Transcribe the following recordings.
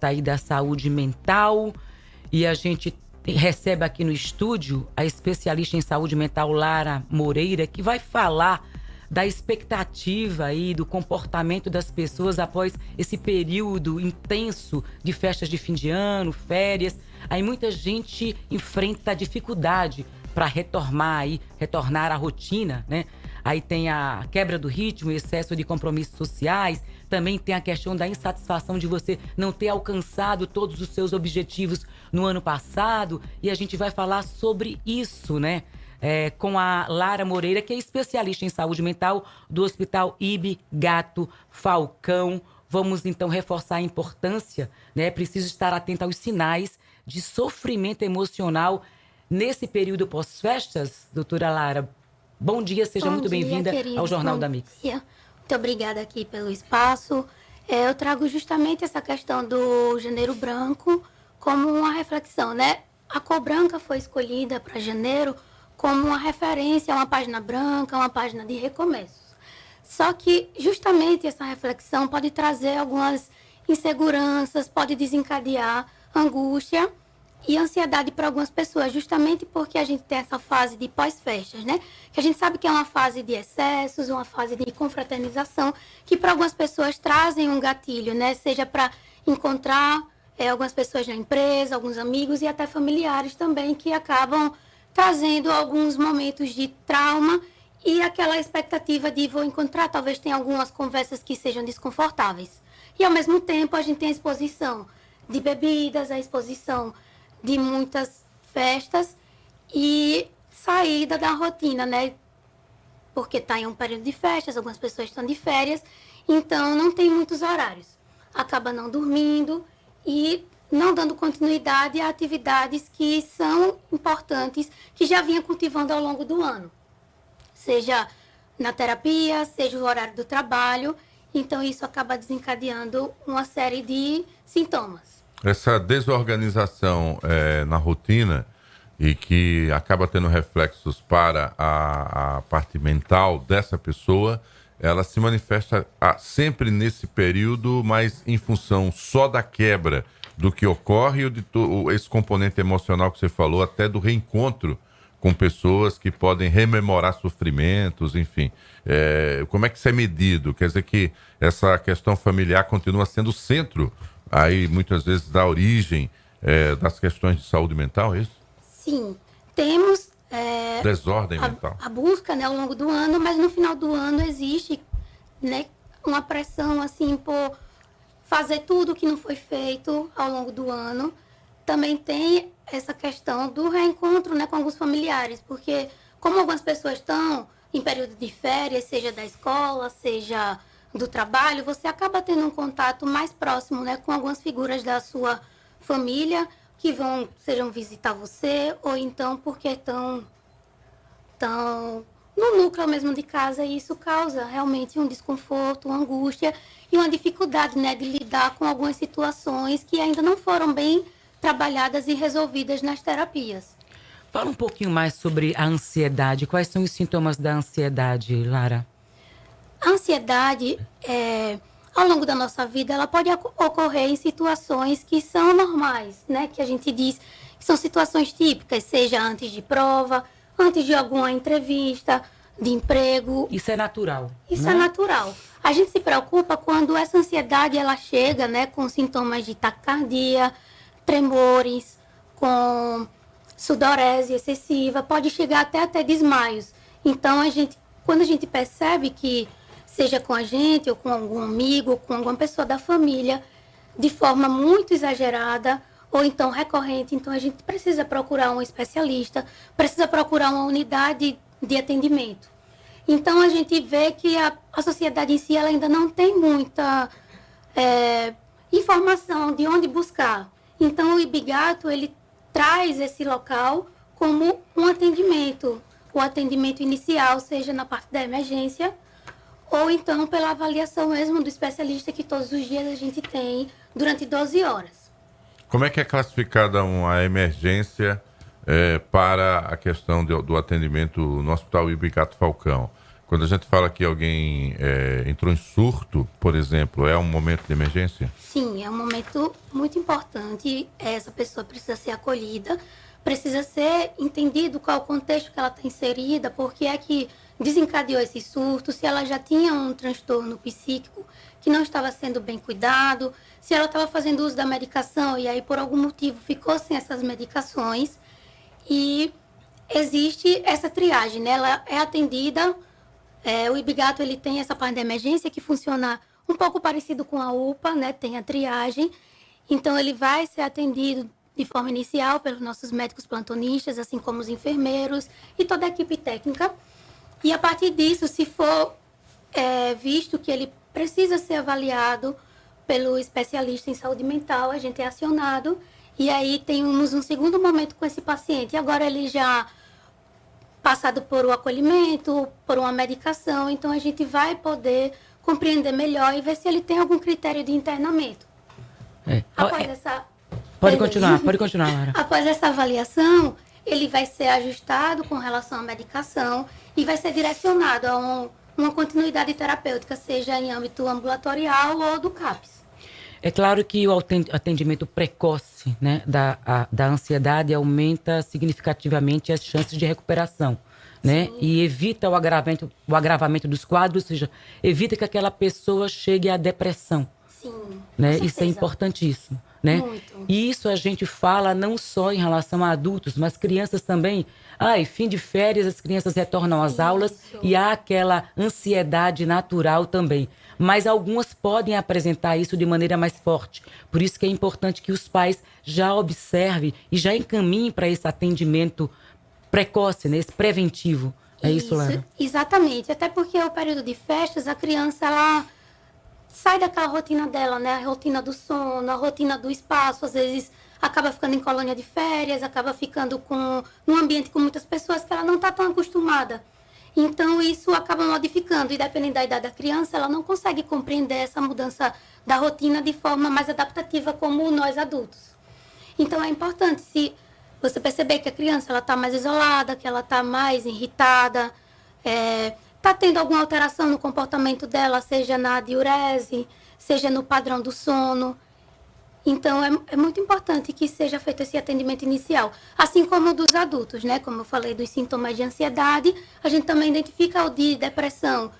trata aí da saúde mental. E a gente recebe aqui no estúdio a especialista em saúde mental Lara Moreira, que vai falar da expectativa aí, do comportamento das pessoas após esse período intenso de festas de fim de ano, férias. Aí muita gente enfrenta dificuldade para retornar à rotina, né? Aí tem a quebra do ritmo, excesso de compromissos sociais. Também tem a questão da insatisfação de você não ter alcançado todos os seus objetivos no ano passado. E a gente vai falar sobre isso, né? Com a Lara Moreira, que é especialista em saúde mental do Hospital IB Gato Falcão. Vamos, então, reforçar a importância, né? É preciso estar atento aos sinais de sofrimento emocional nesse período pós-festas. Doutora Lara, bom dia, seja muito bem-vinda ao Jornal da Mix. Dia. Muito obrigada aqui pelo espaço. Eu trago justamente essa questão do janeiro branco como uma reflexão, né? A cor branca foi escolhida para janeiro como uma referência a uma página branca, uma página de recomeços. Só que justamente essa reflexão pode trazer algumas inseguranças, pode desencadear angústia e ansiedade para algumas pessoas, justamente porque a gente tem essa fase de pós-festas, né? Que a gente sabe que é uma fase de excessos, uma fase de confraternização, que para algumas pessoas trazem um gatilho, né? Seja para encontrar algumas pessoas na empresa, alguns amigos e até familiares também, que acabam trazendo alguns momentos de trauma e aquela expectativa de vou encontrar, talvez tenha algumas conversas que sejam desconfortáveis. E, ao mesmo tempo, a gente tem a exposição de bebidas, a exposição de muitas festas e saída da rotina, né? Porque está em um período de festas, algumas pessoas estão de férias, então não tem muitos horários. Acaba não dormindo e não dando continuidade a atividades que são importantes, que já vinha cultivando ao longo do ano. Seja na terapia, seja o horário do trabalho. Então, isso acaba desencadeando uma série de sintomas. Essa desorganização na rotina e que acaba tendo reflexos para a parte mental dessa pessoa, ela se manifesta sempre nesse período, mas em função só da quebra do que ocorre, esse componente emocional que você falou, até do reencontro com pessoas que podem rememorar sofrimentos, enfim. Como é que isso é medido? Quer dizer que essa questão familiar continua sendo o centro, aí muitas vezes, da origem das questões de saúde mental, é isso? Sim, temos desordem mental. A busca, né, ao longo do ano, mas no final do ano existe, né, uma pressão assim por fazer tudo que não foi feito ao longo do ano. Também tem essa questão do reencontro, né, com alguns familiares, porque como algumas pessoas estão em período de férias, seja da escola, seja do trabalho, você acaba tendo um contato mais próximo, né, com algumas figuras da sua família que sejam visitar você, ou então porque estão no núcleo mesmo de casa, e isso causa realmente um desconforto, uma angústia e uma dificuldade, né, de lidar com algumas situações que ainda não foram bem trabalhadas e resolvidas nas terapias. Fala um pouquinho mais sobre a ansiedade. Quais são os sintomas da ansiedade, Lara? A ansiedade, ao longo da nossa vida, ela pode ocorrer em situações que são normais, né? Que a gente diz que são situações típicas, seja antes de prova, antes de alguma entrevista de emprego. Isso é natural. Isso né? é natural. A gente se preocupa quando essa ansiedade ela chega, né, com sintomas de taquicardia, tremores, com sudorese excessiva, pode chegar até desmaios. Então, quando a gente percebe que, seja com a gente, ou com algum amigo, ou com alguma pessoa da família, de forma muito exagerada, ou então recorrente, então a gente precisa procurar um especialista, precisa procurar uma unidade de atendimento. Então, a gente vê que a sociedade em si ela ainda não tem muita informação de onde buscar. Então, o Ibigato, ele traz esse local como um atendimento, o atendimento inicial, seja na parte da emergência, ou então pela avaliação mesmo do especialista que todos os dias a gente tem durante 12 horas. Como é que é classificada uma emergência para a questão do atendimento no Hospital IB Gato Falcão? Quando a gente fala que alguém entrou em surto, por exemplo, é um momento de emergência? Sim, é um momento muito importante. Essa pessoa precisa ser acolhida, precisa ser entendido qual o contexto que ela está inserida, porque é que desencadeou esse surto, se ela já tinha um transtorno psíquico que não estava sendo bem cuidado, se ela estava fazendo uso da medicação e aí por algum motivo ficou sem essas medicações. E existe essa triagem, né? Ela é atendida, o Ibigato ele tem essa parte de emergência que funciona um pouco parecido com a UPA, né? Tem a triagem, então ele vai ser atendido de forma inicial pelos nossos médicos plantonistas, assim como os enfermeiros e toda a equipe técnica. E a partir disso, se for visto que ele precisa ser avaliado pelo especialista em saúde mental, a gente é acionado e aí temos um segundo momento com esse paciente. E agora ele já passado por um acolhimento, por uma medicação, então a gente vai poder compreender melhor e ver se ele tem algum critério de internamento. Após essa... Pode continuar, Lara. Após essa avaliação, ele vai ser ajustado com relação à medicação e vai ser direcionado a uma continuidade terapêutica, seja em âmbito ambulatorial ou do CAPS. É claro que o atendimento precoce, né, da ansiedade aumenta significativamente as chances de recuperação, né? E evita o agravamento dos quadros, ou seja, evita que aquela pessoa chegue à depressão. Sim, né? Isso é importantíssimo, né? Muito. E isso a gente fala não só em relação a adultos, mas crianças também. Fim de férias, as crianças retornam às aulas e há aquela ansiedade natural também. Mas algumas podem apresentar isso de maneira mais forte. Por isso que é importante que os pais já observem e já encaminhem para esse atendimento precoce, né? Esse preventivo. É isso, Lara? Exatamente. Até porque o período de festas, a criança, ela sai daquela rotina dela, né? A rotina do sono, a rotina do espaço. Às vezes acaba ficando em colônia de férias, acaba ficando num ambiente com muitas pessoas que ela não está tão acostumada. Então, isso acaba modificando. E dependendo da idade da criança, ela não consegue compreender essa mudança da rotina de forma mais adaptativa como nós adultos. Então, é importante, se você perceber que a criança está mais isolada, que ela está mais irritada, está tendo alguma alteração no comportamento dela, seja na diurese, seja no padrão do sono. Então, é muito importante que seja feito esse atendimento inicial. Assim como o dos adultos, né? Como eu falei dos sintomas de ansiedade, a gente também identifica o de depressão.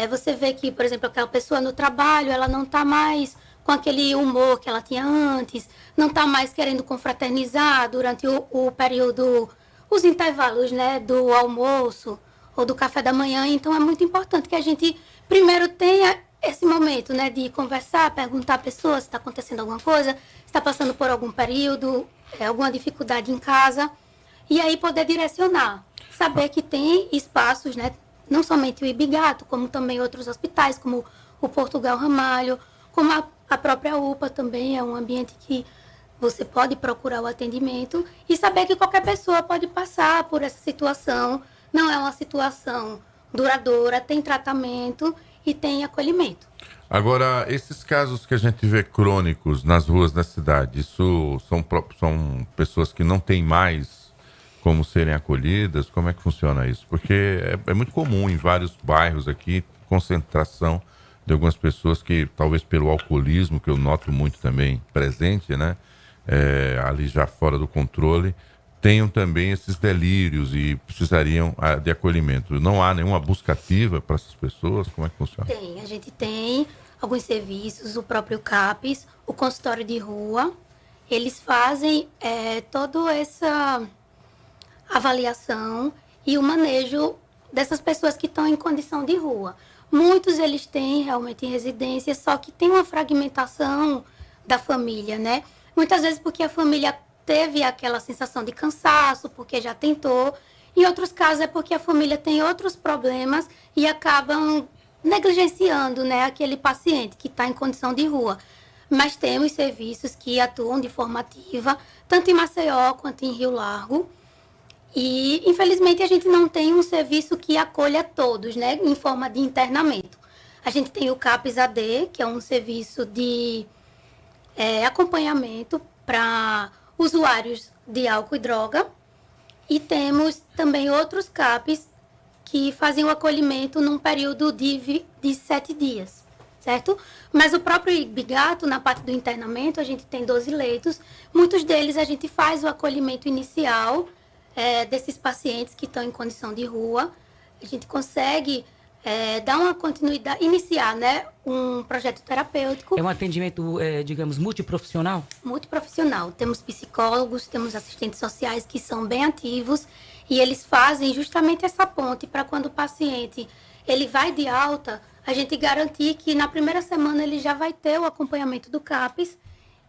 Você vê que, por exemplo, aquela pessoa no trabalho, ela não está mais com aquele humor que ela tinha antes, não está mais querendo confraternizar durante o período, os intervalos, né? Do almoço ou do café da manhã. Então, é muito importante que a gente primeiro tenha esse momento, né, de conversar, perguntar à pessoa se está acontecendo alguma coisa, se está passando por algum período, alguma dificuldade em casa, e aí poder direcionar. Saber que tem espaços, né, não somente o Ibigato, como também outros hospitais, como o Portugal Ramalho, como a própria UPA também é um ambiente que você pode procurar o atendimento e saber que qualquer pessoa pode passar por essa situação, não é uma situação duradoura, tem tratamento e tem acolhimento. Agora, esses casos que a gente vê crônicos nas ruas da cidade, isso são pessoas que não têm mais como serem acolhidas? Como é que funciona isso? Porque é muito comum em vários bairros aqui, concentração de algumas pessoas que, talvez pelo alcoolismo, que eu noto muito também presente, né? Ali já fora do controle, tenham também esses delírios e precisariam de acolhimento. Não há nenhuma busca ativa para essas pessoas? Como é que funciona? A gente tem alguns serviços, o próprio CAPS, o consultório de rua. Eles fazem toda essa avaliação e o manejo dessas pessoas que estão em condição de rua. Muitos eles têm realmente residência, só que tem uma fragmentação da família, né? Muitas vezes porque a família teve aquela sensação de cansaço, porque já tentou. Em outros casos é porque a família tem outros problemas e acabam negligenciando, né, aquele paciente que está em condição de rua. Mas temos serviços que atuam de forma ativa, tanto em Maceió quanto em Rio Largo. E, infelizmente, a gente não tem um serviço que acolha todos, né, em forma de internamento. A gente tem o CAPS AD, que é um serviço de acompanhamento para usuários de álcool e droga, e temos também outros CAPs que fazem o acolhimento num período de 7 dias, certo? Mas o próprio Ibigato, na parte do internamento, a gente tem 12 leitos. Muitos deles a gente faz o acolhimento inicial desses pacientes que estão em condição de rua. A gente consegue dar uma continuidade, iniciar, né, um projeto terapêutico. É um atendimento, digamos, multiprofissional? Multiprofissional. Temos psicólogos, temos assistentes sociais que são bem ativos e eles fazem justamente essa ponte para quando o paciente ele vai de alta, a gente garantir que na primeira semana ele já vai ter o acompanhamento do CAPS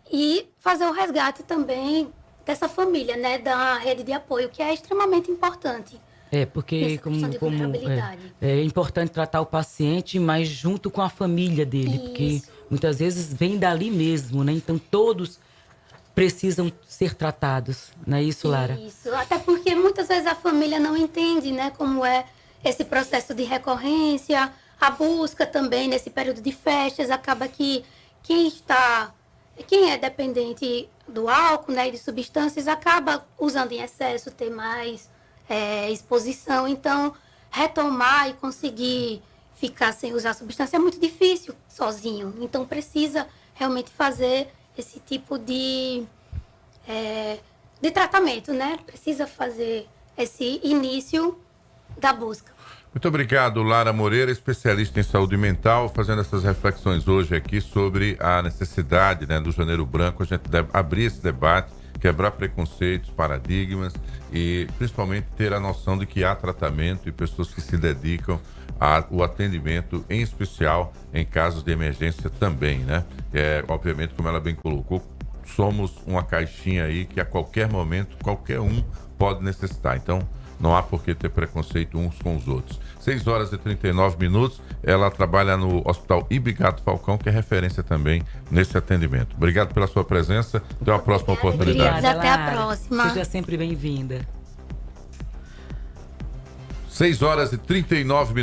e fazer o resgate também dessa família, né, da rede de apoio, que é extremamente importante. Porque é importante tratar o paciente, mas junto com a família dele, Isso. porque muitas vezes vem dali mesmo, né? Então todos precisam ser tratados, não é isso, Lara? Isso, até porque muitas vezes a família não entende, né, como é esse processo de recorrência, a busca também nesse período de festas, acaba que quem é dependente do álcool, né, e de substâncias, acaba usando em excesso, ter mais exposição. Então, retomar e conseguir ficar sem usar substância é muito difícil sozinho. Então, precisa realmente fazer esse tipo de tratamento, né? Precisa fazer esse início da busca. Muito obrigado, Lara Moreira, especialista em saúde mental, fazendo essas reflexões hoje aqui sobre a necessidade, né, do Janeiro Branco. A gente deve abrir esse debate, quebrar preconceitos, paradigmas e principalmente ter a noção de que há tratamento e pessoas que se dedicam ao atendimento, em especial em casos de emergência também, né? Obviamente, como ela bem colocou, somos uma caixinha aí que a qualquer momento, qualquer um pode necessitar. Então, não há por que ter preconceito uns com os outros. 6h39. Ela trabalha no Hospital Ibigato Falcão, que é referência também nesse atendimento. Obrigado pela sua presença. Até uma próxima oportunidade. Obrigada, até a próxima. Seja sempre bem-vinda. 6h39.